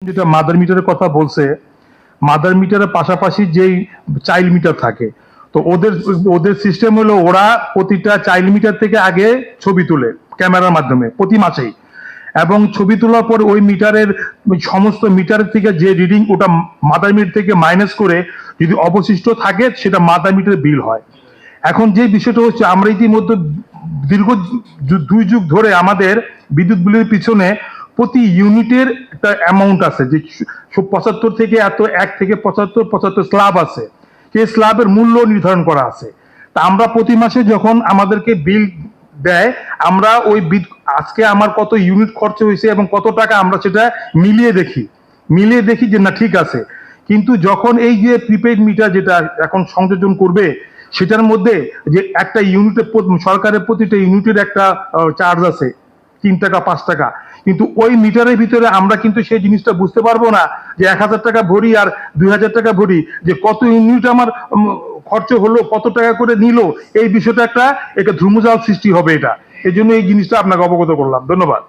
যেটা মাদার মিটারের কথা বলছে, মাদার মিটারের পাশাপাশি যেই চাইল্ড মিটার থাকে, তো ওদের ওদের সিস্টেম হলো ওরা প্রতিটা চাইল্ড মিটার থেকে আগে ছবি তোলে ক্যামেরার মাধ্যমে প্রতি মাসেই, এবং ছবি তোলার পর ওই মিটারের সমস্ত মিটারের থেকে যে রিডিং ওটা মাদার মিটার থেকে মাইনাস করে যদি অবশিষ্ট থাকে সেটা মাদার মিটার বিল হয়। এখন যে বিষয়টা হচ্ছে, আমরা ইতিমধ্যে দীর্ঘ 2 যুগ ধরে আমাদের বিদ্যুৎ বিলের পিছনে প্রতি ইউনিটের একটা অ্যামাউন্ট আছে, যে 75 থেকে এত 1 থেকে 75 স্ল্যাব আছে, সেই স্ল্যাবের মূল্য নির্ধারণ করা আছে। তা আমরা প্রতি মাসে যখন আমাদেরকে বিল দেয়, আমরা ওই আজকে আমার কত ইউনিট খরচ হয়েছে এবং কত টাকা আমরা সেটা মিলিয়ে দেখি যে না ঠিক আছে। কিন্তু যখন এই যে প্রিপেইড মিটার যেটা এখন সংযোজন করবে, সেটার মধ্যে যে একটা ইউনিটের সরকারের প্রতিটা ইউনিটের একটা চার্জ আছে 3 টাকা 5 টাকা, কিন্তু ওই মিটারের ভিতরে আমরা কিন্তু সেই জিনিসটা বুঝতে পারবো না যে 1000 টাকা ভরি আর 2000 টাকা ভরি, যে কত ইউনিট আমার খরচ হলো, কত টাকা করে নিল, এই বিষয়টা একটা ধ্রুমজাল সৃষ্টি হবে। এটা এই জন্য এই জিনিসটা আপনাকে অবগত করলাম। ধন্যবাদ।